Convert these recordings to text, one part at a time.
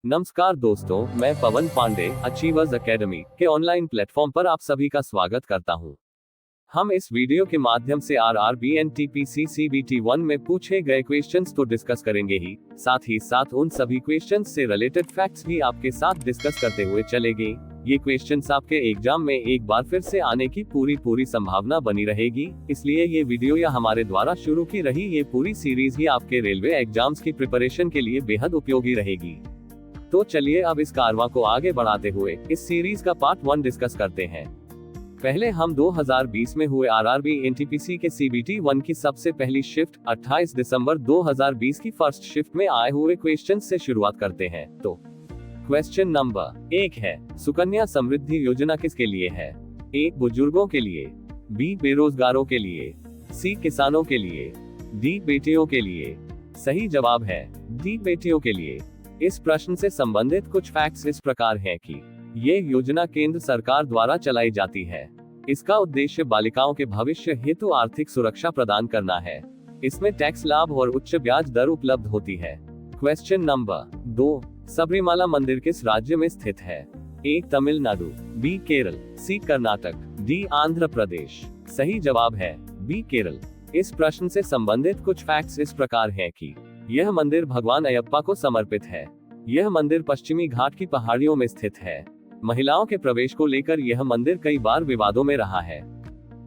नमस्कार दोस्तों, मैं पवन पांडे अचीवर्स एकेडमी के ऑनलाइन प्लेटफॉर्म पर आप सभी का स्वागत करता हूं। हम इस वीडियो के माध्यम से आरआरबी एनटीपीसी सीबीटी 1 में पूछे गए क्वेश्चंस तो डिस्कस करेंगे ही साथ उन सभी क्वेश्चंस से रिलेटेड फैक्ट्स भी आपके साथ डिस्कस करते हुए चलेंगे। ये क्वेश्चंस आपके एग्जाम में एक बार फिर से आने की पूरी संभावना बनी रहेगी, इसलिए ये वीडियो या हमारे द्वारा शुरू की रही ये पूरी सीरीज ही आपके रेलवे एग्जाम्स की प्रिपरेशन के लिए बेहद उपयोगी रहेगी। तो चलिए अब इस कारवां को आगे बढ़ाते हुए इस सीरीज का पार्ट 1 डिस्कस करते हैं। पहले हम 2020 में हुए आरआरबी एनटीपीसी के सीबीटी 1 की सबसे पहली शिफ्ट 28 दिसंबर 2020 की फर्स्ट शिफ्ट में आए हुए क्वेश्चंस से शुरुआत करते हैं। तो क्वेश्चन नंबर 1 है, सुकन्या समृद्धि योजना किसके लिए है? ए बुजुर्गों के लिए, बी बेरोजगारों के लिए, सी किसानों के लिए, डी बेटियों के लिए। सही जवाब है डी बेटियों के लिए। इस प्रश्न से संबंधित कुछ फैक्ट्स इस प्रकार हैं कि ये योजना केंद्र सरकार द्वारा चलाई जाती है। इसका उद्देश्य बालिकाओं के भविष्य हेतु आर्थिक सुरक्षा प्रदान करना है। इसमें टैक्स लाभ और उच्च ब्याज दर उपलब्ध होती है। क्वेश्चन नंबर 2, सबरीमाला मंदिर किस राज्य में स्थित है? ए तमिलनाडु, बी केरल, सी कर्नाटक, डी आंध्र प्रदेश। सही जवाब है बी केरल। इस प्रश्न से संबंधित कुछ फैक्ट्स इस प्रकार हैं कि यह मंदिर भगवान अयप्पा को समर्पित है। यह मंदिर पश्चिमी घाट की पहाड़ियों में स्थित है। महिलाओं के प्रवेश को लेकर यह मंदिर कई बार विवादों में रहा है।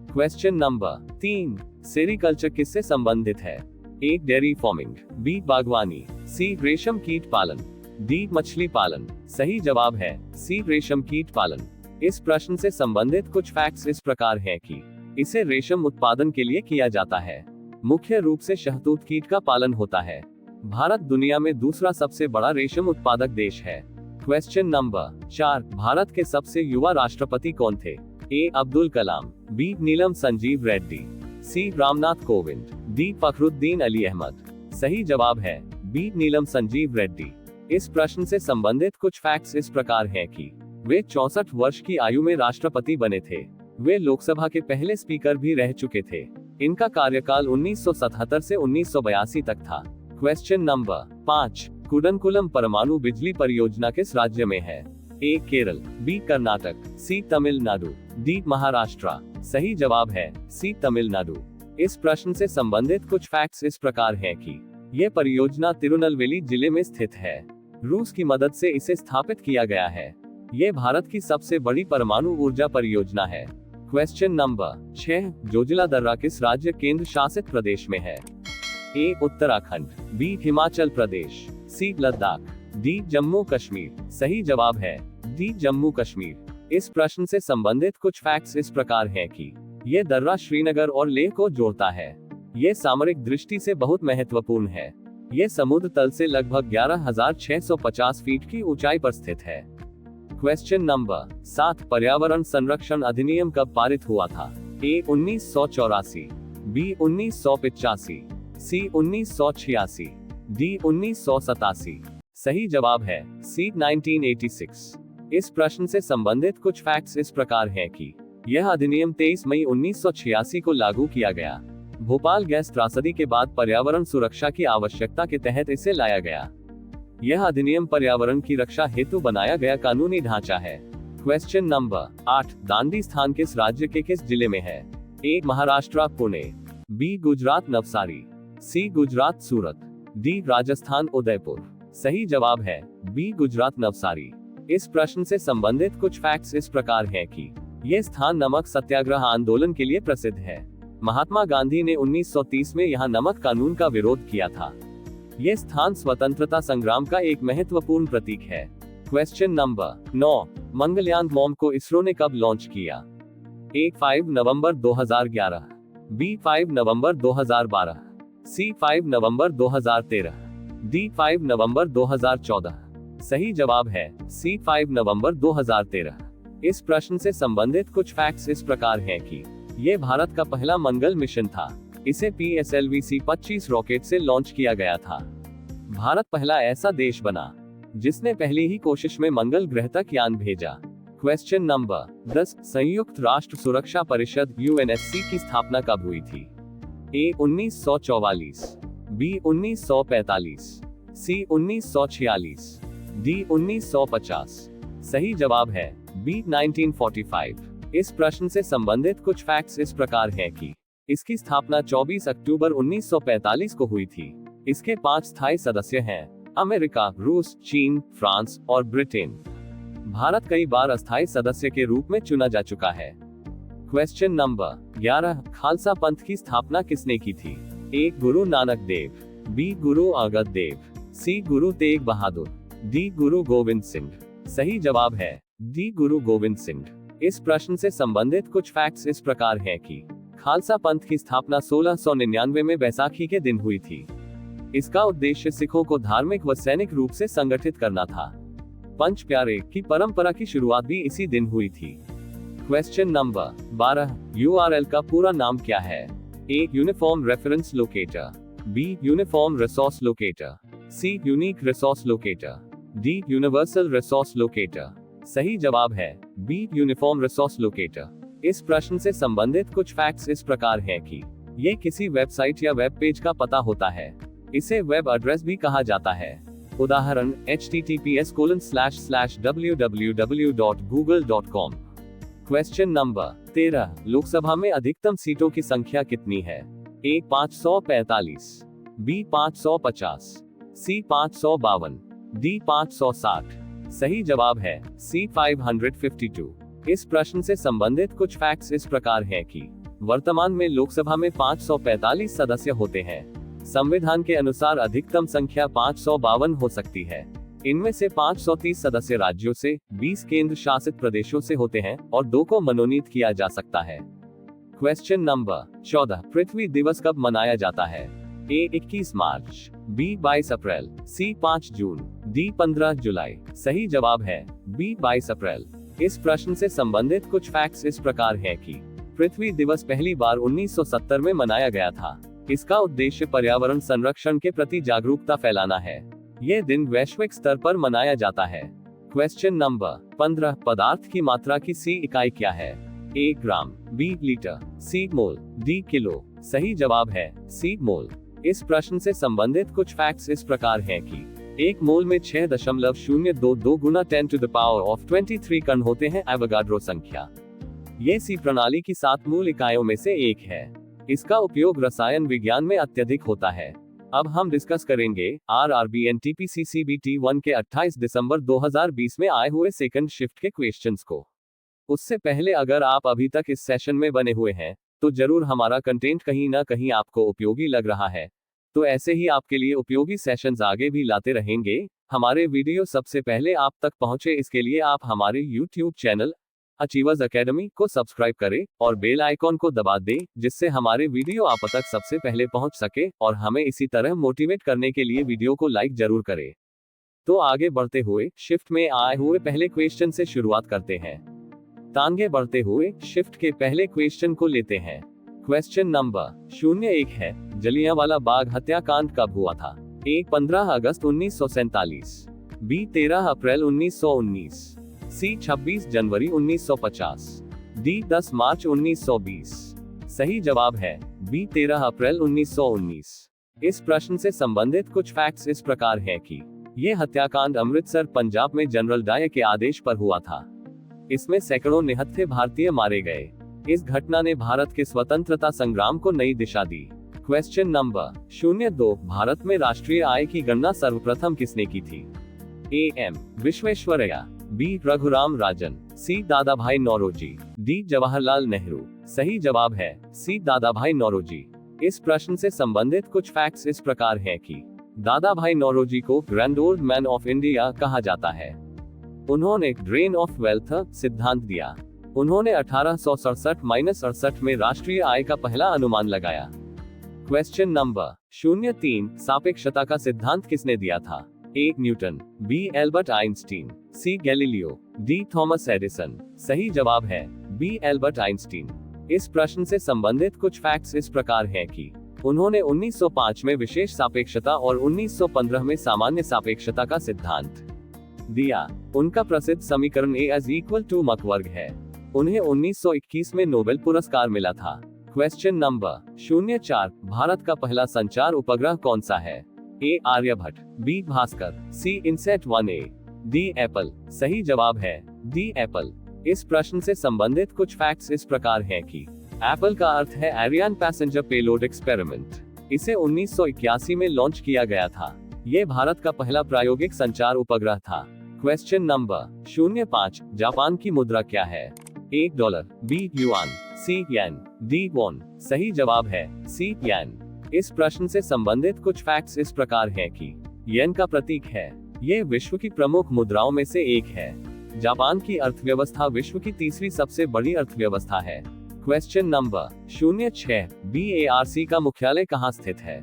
क्वेश्चन नंबर 3, सेरीकल्चर किससे संबंधित है? ए डेयरी फार्मिंग, बी बागवानी, सी रेशम कीट पालन, डी मछली पालन। सही जवाब है सी रेशम कीट पालन। इस प्रश्न से संबंधित कुछ फैक्ट्स इस प्रकार हैं कि इसे रेशम उत्पादन के लिए किया जाता है। मुख्य रूप से शहतूत कीट का पालन होता है। भारत दुनिया में दूसरा सबसे बड़ा रेशम उत्पादक देश है। क्वेश्चन नंबर 4, भारत के सबसे युवा राष्ट्रपति कौन थे? ए अब्दुल कलाम, बी नीलम संजीव रेड्डी, सी रामनाथ कोविंद, डी फखरुद्दीन अली अहमद। सही जवाब है बी नीलम संजीव रेड्डी। इस प्रश्न से संबंधित कुछ फैक्ट्स इस प्रकार हैं कि वे 64 वर्ष की आयु में राष्ट्रपति बने थे। वे लोकसभा के पहले स्पीकर भी रह चुके थे। इनका कार्यकाल 1977 से 1982 तक था। क्वेश्चन नंबर 5, कुडनकुलम परमाणु बिजली परियोजना किस राज्य में है? ए केरल, बी कर्नाटक, सी तमिलनाडु, डी महाराष्ट्र। सही जवाब है सी तमिलनाडु। इस प्रश्न से संबंधित कुछ फैक्ट्स इस प्रकार हैं कि यह परियोजना तिरुनेलवेली जिले में स्थित है। रूस की मदद से इसे स्थापित किया गया है। यह भारत की सबसे बड़ी परमाणु ऊर्जा परियोजना है। क्वेश्चन नंबर 6, जोजिला दर्रा किस राज्य केंद्र शासित प्रदेश में है? ए उत्तराखंड, बी हिमाचल प्रदेश, सी लद्दाख, डी जम्मू कश्मीर। सही जवाब है डी जम्मू कश्मीर। इस प्रश्न से संबंधित कुछ फैक्ट्स इस प्रकार हैं कि यह दर्रा श्रीनगर और लेह को जोड़ता है। यह सामरिक दृष्टि से बहुत महत्वपूर्ण है। यह समुद्र तल से लगभग 11,650 फीट की ऊंचाई पर स्थित है। क्वेश्चन नंबर 7, पर्यावरण संरक्षण अधिनियम कब पारित हुआ था? ए 1984, बी 1985, सी 1986, डी 1987। सही जवाब है सी 1986। इस प्रश्न से संबंधित कुछ फैक्ट्स इस प्रकार हैं कि यह अधिनियम 23 मई 1986 को लागू किया गया। भोपाल गैस त्रासदी के बाद पर्यावरण सुरक्षा की आवश्यकता के तहत इसे लाया गया। यह अधिनियम पर्यावरण की रक्षा हेतु बनाया गया कानूनी ढांचा है। क्वेश्चन नंबर 8, दांडी स्थान किस राज्य के किस जिले में है? ए महाराष्ट्र पुणे, बी गुजरात नवसारी, सी गुजरात सूरत, डी राजस्थान उदयपुर। सही जवाब है बी गुजरात नवसारी। इस प्रश्न से संबंधित कुछ फैक्ट्स इस प्रकार हैं कि यह स्थान नमक सत्याग्रह आंदोलन के लिए प्रसिद्ध है। महात्मा गांधी ने 1930 में यहाँ नमक कानून का विरोध किया था। यह स्थान स्वतंत्रता संग्राम का एक महत्वपूर्ण प्रतीक है। क्वेश्चन नंबर 9, मंगलयान मॉम को इसरो ने कब लॉन्च किया? ए 5 नवंबर 2011, बी 5 नवंबर 2012, सी 5 नवंबर 2013, डी 5 नवंबर 2014। सही जवाब है सी 5 नवंबर 2013। इस प्रश्न से संबंधित कुछ फैक्ट्स इस प्रकार हैं कि यह भारत का पहला मंगल मिशन था। इसे PSLV-C-25 रॉकेट से लॉन्च किया गया था। भारत पहला ऐसा देश बना जिसने पहली ही कोशिश में मंगल ग्रह तक यान भेजा। क्वेश्चन नंबर 10, संयुक्त राष्ट्र सुरक्षा परिषद UNSC की स्थापना कब हुई थी? ए 1944, बी 1945, सी 1946, डी 1950। सही जवाब है बी 1945। इस प्रश्न से संबंधित कुछ फैक्ट्स इस प्रकार हैं कि इसकी स्थापना 24 अक्टूबर 1945 को हुई थी। इसके 5 स्थायी सदस्य हैं, अमेरिका, रूस, चीन, फ्रांस और ब्रिटेन। भारत कई बार अस्थायी सदस्य के रूप में चुना जा चुका है। क्वेश्चन नंबर 11, खालसा पंथ की स्थापना किसने की थी? ए गुरु नानक देव, बी गुरु अंगद देव, सी गुरु तेग बहादुर, डी गुरु गोविंद सिंह। सही जवाब है डी गुरु गोविंद सिंह। इस प्रश्न से संबंधित कुछ फैक्ट्स इस प्रकार हैं कि खालसा पंथ की स्थापना 1699 में बैसाखी के दिन हुई थी। इसका उद्देश्य सिखों को धार्मिक व सैनिक रूप से संगठित करना था। पंच प्यारे की परंपरा की शुरुआत भी इसी दिन हुई थी। क्वेश्चन नंबर 12, URL का पूरा नाम क्या है? A uniform reference locator, B uniform resource locator, C unique resource locator, D universal resource locator. सही जवाब है बी यूनिफॉर्म रिसोर्स लोकेटर। इस प्रश्न से संबंधित कुछ फैक्ट्स इस प्रकार हैं कि ये किसी वेबसाइट या वेब पेज का पता होता है। इसे वेब एड्रेस भी कहा जाता है। उदाहरण https://www.google.com। क्वेश्चन नंबर 13, लोकसभा में अधिकतम सीटों की संख्या कितनी है? ए 545, बी 550, सी 552, डी 560। सही जवाब है सी 552। इस प्रश्न से संबंधित कुछ फैक्ट्स इस प्रकार हैं कि वर्तमान में लोकसभा में 545 सदस्य होते हैं। संविधान के अनुसार अधिकतम संख्या 552 हो सकती है। इनमें से 530 सदस्य राज्यों से, 20 केंद्र शासित प्रदेशों से होते हैं और 2 को मनोनीत किया जा सकता है। क्वेश्चन नंबर 14, पृथ्वी दिवस कब मनाया जाता है? ए 21 मार्च, बी 22 अप्रैल, सी 5 जून, डी 15 जुलाई। सही जवाब है बी 22 अप्रैल। इस प्रश्न से संबंधित कुछ फैक्ट्स इस प्रकार हैं कि पृथ्वी दिवस पहली बार 1970 में मनाया गया था। इसका उद्देश्य पर्यावरण संरक्षण के प्रति जागरूकता फैलाना है। यह दिन वैश्विक स्तर पर मनाया जाता है। क्वेश्चन नंबर 15, पदार्थ की मात्रा की सी इकाई क्या है? ए ग्राम, बी लीटर, सी मोल, डी किलो। सही जवाब है सी मोल। इस प्रश्न से संबंधित कुछ फैक्ट्स इस प्रकार हैं कि एक मोल में 6.022 गुना 10⁻23 कण होते हैं, एवोगाड्रो संख्या। ये सी प्रणाली की 7 मूल इकाइयों में से एक है। इसका उपयोग रसायन विज्ञान में अत्यधिक होता है। अब हम डिस्कस करेंगे RRB NTPC CBT 1 के 28 दिसंबर 2020 में आए हुए सेकंड शिफ्ट के क्वेश्चंस को। उससे पहले अगर आप अभी तक इस सेशन में बने हुए हैं तो जरूर हमारा कंटेंट कहीं ना कहीं आपको उपयोगी लग रहा है। तो ऐसे ही आपके लिए उपयोगी सेशंस आगे भी लाते रहेंगे। हमारे वीडियो सबसे पहले आप तक पहुंचे, इसके लिए आप हमारे YouTube चैनल अचीवर्स एकेडमी को सब्सक्राइब करें और बेल आइकॉन को दबा दें, जिससे हमारे वीडियो आप तक सबसे पहले पहुंच सके और हमें इसी तरह मोटिवेट करने के लिए वीडियो को लाइक जरूर करें। तो आगे बढ़ते हुए शिफ्ट में आए हुए पहले क्वेश्चन से शुरुआत करते हैं। तांगे बढ़ते हुए शिफ्ट के पहले क्वेश्चन को लेते हैं। क्वेश्चन नंबर 01 है, जलियांवाला बाग हत्याकांड कब हुआ था? ए 15 अगस्त 1947, बी 13 अप्रैल 1919, सी 26 जनवरी 1950, डी 10 मार्च 1920। सही जवाब है बी 13 अप्रैल 1919। इस प्रश्न से संबंधित कुछ फैक्ट्स इस प्रकार हैं कि यह हत्याकांड अमृतसर पंजाब में जनरल डायर के आदेश पर हुआ था। इसमें सैकड़ों निहत्थे भारतीय मारे गए। इस घटना ने भारत के स्वतंत्रता संग्राम को नई दिशा दी। क्वेश्चन नंबर 02, भारत में राष्ट्रीय आय की गणना सर्वप्रथम किसने की थी? A M Visvesvaraya, B Raghuram Rajan, C Dadabhai Naoroji, D Jawaharlal Nehru. सही जवाब है सी दादाभाई नौरोजी। इस प्रश्न से संबंधित कुछ फैक्ट्स इस प्रकार हैं कि दादाभाई नौरोजी को grand old man of India कहा जाता है। उन्होंने ड्रेन ऑफ वेल्थ सिद्धांत दिया। उन्होंने 1867-68 में राष्ट्रीय आय का पहला अनुमान लगाया। क्वेश्चन नंबर 03, सापेक्षता का सिद्धांत किसने दिया था? A Newton, B Albert Einstein, C Galileo, D Thomas Edison. सही जवाब है बी एल्बर्ट आइंस्टीन। इस प्रश्न से संबंधित कुछ फैक्ट्स इस प्रकार हैं कि उन्होंने 1905 में विशेष सापेक्षता और 1915 में सामान्य सापेक्षता का सिद्धांत दिया। उनका प्रसिद्ध समीकरण A = मक वर्ग है। उन्हें 1921 में नोबेल पुरस्कार मिला था। क्वेश्चन नंबर 04, भारत का पहला संचार उपग्रह कौन सा है? ए आर्यभट्ट, बी भास्कर, सी इनसेट 1A, डी एप्पल। सही जवाब है डी एप्पल। इस प्रश्न से संबंधित कुछ फैक्ट्स इस प्रकार हैं कि एप्पल का अर्थ है एरियन पैसेंजर पेलोड एक्सपेरिमेंट। इसे 1981 में लॉन्च किया गया था। ये भारत का पहला प्रायोगिक संचार उपग्रह था। क्वेश्चन नंबर 05, जापान की मुद्रा क्या है? $1, बी युआन, सी येन, डी वॉन। सही जवाब है सी येन। इस प्रश्न से संबंधित कुछ फैक्ट्स इस प्रकार हैं कि येन का प्रतीक है। ये विश्व की प्रमुख मुद्राओं में से एक है। जापान की अर्थव्यवस्था विश्व की तीसरी सबसे बड़ी अर्थव्यवस्था है। क्वेश्चन नंबर 06, BARC का मुख्यालय कहाँ स्थित है?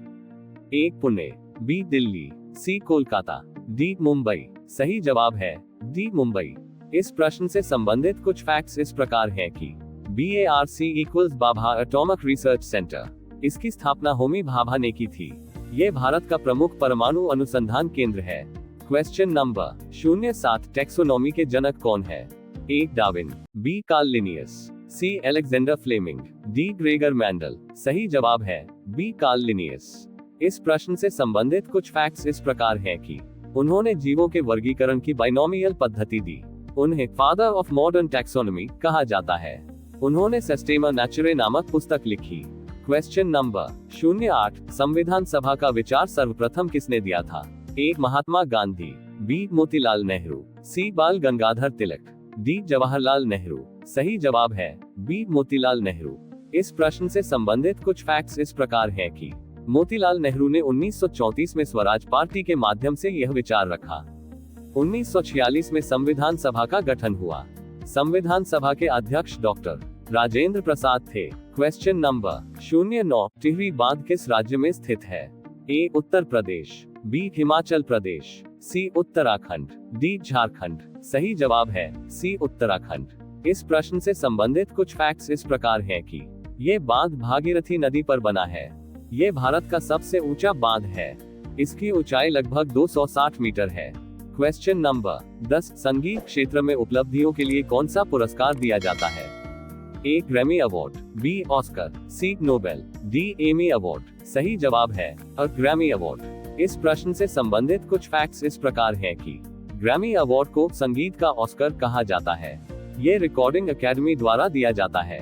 A Pune, B Delhi, C Kolkata, D Mumbai. सही जवाब है डी मुंबई। इस प्रश्न से संबंधित कुछ फैक्ट्स इस प्रकार हैं कि BARC equals Bhabha atomic research centre. इसकी स्थापना होमी भाभा ने की थी। ये भारत का प्रमुख परमाणु अनुसंधान केंद्र है। क्वेश्चन नंबर 07, टैक्सोनॉमी के जनक कौन है? A Darwin, B Carl Linnaeus, C Alexander Fleming, D Gregor Mendel. सही जवाब है बी कार्ल लिनियस। इस प्रश्न से संबंधित कुछ फैक्ट्स इस प्रकार हैं कि उन्होंने जीवों के वर्गीकरण की बाइनोमियल पद्धति दी। उन्हें फादर ऑफ मॉडर्न टैक्सोनॉमी कहा जाता है। उन्होंने सिस्टेमा नेचुरे नामक पुस्तक लिखी। क्वेश्चन नंबर 08, संविधान सभा का विचार सर्वप्रथम किसने दिया था? A Mahatma Gandhi, B Motilal Nehru, C Bal Gangadhar Tilak, D Jawaharlal Nehru. सही जवाब है बी मोतीलाल नेहरू। इस प्रश्न से संबंधित कुछ फैक्ट्स इस प्रकार हैं कि मोतीलाल नेहरू ने 1934 में स्वराज पार्टी के माध्यम से यह विचार रखा। 1946 में संविधान सभा का गठन हुआ। संविधान सभा के अध्यक्ष डॉक्टर राजेंद्र प्रसाद थे। क्वेश्चन नंबर 09, टिहरी बांध किस राज्य में स्थित है? ए उत्तर प्रदेश, बी हिमाचल प्रदेश, सी उत्तराखंड, डी झारखंड। सही जवाब है सी उत्तराखंड। इस प्रश्न से संबंधित कुछ फैक्ट्स इस प्रकार हैं कि ये बांध भागीरथी नदी पर बना है। ये भारत का सबसे ऊंचा बांध है। इसकी ऊंचाई लगभग 260 मीटर है। क्वेश्चन नंबर 10, संगीत क्षेत्र में उपलब्धियों के लिए कौन सा पुरस्कार दिया जाता है? ए ग्रैमी अवार्ड, बी ऑस्कर, सी नोबेल, डी एमी अवार्ड। सही जवाब है ग्रैमी अवार्ड। इस प्रश्न से संबंधित कुछ फैक्ट्स इस प्रकार हैं कि ग्रैमी अवार्ड को संगीत का ऑस्कर कहा जाता है। ये रिकॉर्डिंग एकेडमी द्वारा दिया जाता है।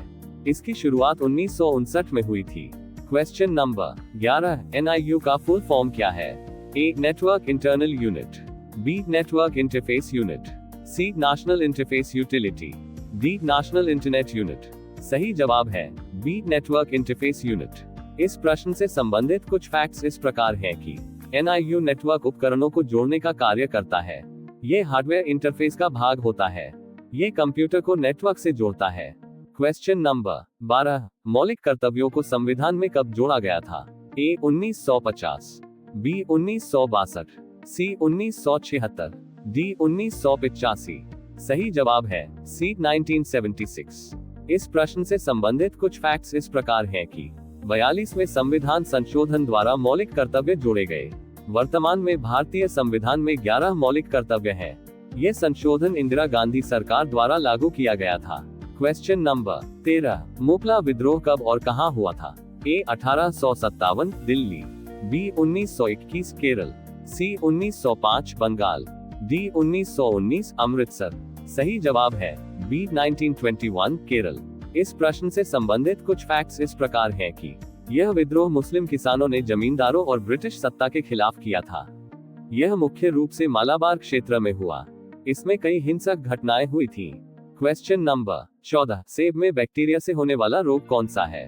इसकी शुरुआत 1959 में हुई थी। क्वेश्चन नंबर 11, NIU का फुल फॉर्म क्या है? A network internal unit, B network interface unit, C national interface utility, D national internet unit. सही जवाब है बी नेटवर्क इंटरफेस यूनिट। इस प्रश्न से संबंधित कुछ फैक्ट्स इस प्रकार हैं कि NIU नेटवर्क उपकरणों को जोड़ने का कार्य करता है। ये हार्डवेयर इंटरफेस का भाग होता है। ये कंप्यूटर को नेटवर्क से जोड़ता है। क्वेश्चन नंबर 12, मौलिक कर्तव्यों को संविधान में कब जोड़ा गया था? ए 1950, बी 1962, सी 1976, डी 1985। सही जवाब है सी 1976। इस प्रश्न से संबंधित कुछ फैक्ट्स इस प्रकार हैं कि 42वें संविधान संशोधन द्वारा मौलिक कर्तव्य जोड़े गए। वर्तमान में भारतीय संविधान में 11 मौलिक कर्तव्य हैं। ये संशोधन इंदिरा गांधी सरकार द्वारा लागू किया गया था। क्वेश्चन नंबर 13, मोपला विद्रोह कब और कहां हुआ था? ए 1857 दिल्ली, बी 1921 केरल, सी 1905 बंगाल, डी 1919 अमृतसर। सही जवाब है बी 1921 केरल। इस प्रश्न से संबंधित कुछ फैक्ट्स इस प्रकार हैं कि यह विद्रोह मुस्लिम किसानों ने जमींदारों और ब्रिटिश सत्ता के खिलाफ किया था। यह मुख्य रूप से मालाबार क्षेत्र में हुआ। इसमें कई हिंसक घटनाएं हुई थी। क्वेश्चन नंबर 14, सेब में बैक्टीरिया से होने वाला रोग कौन सा है?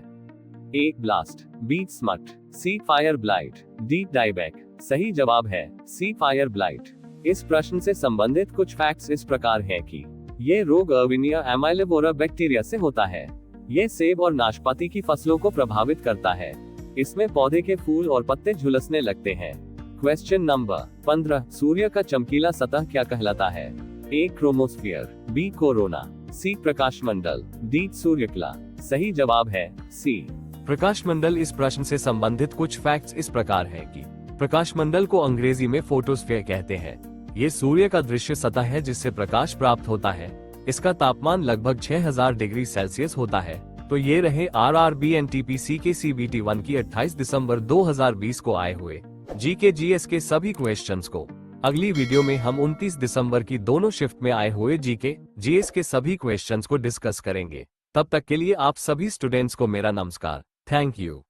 ए blast, B smut, C fire blight, D dieback. सही जवाब है सी फायर ब्लाइट। इस प्रश्न से संबंधित कुछ फैक्ट्स इस प्रकार हैं कि ये रोग अर्विनिया एमाइलेबोरा बैक्टीरिया से होता है। ये सेब और नाशपाती की फसलों को प्रभावित करता है। इसमें पौधे के फूल और पत्ते झुलसने लगते हैं। क्वेश्चन नंबर 15, सूर्य का चमकीला सतह क्या कहलाता है? ए क्रोमोस्फियर, बी कोरोना, सी प्रकाश मंडल, डी सूर्यकला। सही जवाब है सी प्रकाश मंडल। इस प्रश्न से संबंधित कुछ फैक्ट्स इस प्रकार हैं कि प्रकाश मंडल को अंग्रेजी में फोटोस्फीयर कहते हैं। ये सूर्य का दृश्य सतह है जिससे प्रकाश प्राप्त होता है। इसका तापमान लगभग 6000 डिग्री सेल्सियस होता है। तो ये रहे RRB NTPC के CBT 1 की 28 दिसंबर 2020 को आए हुए GK GS के सभी क्वेश्चंस को। अगली वीडियो में हम 29 दिसंबर की दोनों शिफ्ट में आए हुए जीके, जीएस के सभी क्वेश्चंस को डिस्कस करेंगे। तब तक के लिए आप सभी स्टूडेंट्स को मेरा नमस्कार। Thank you.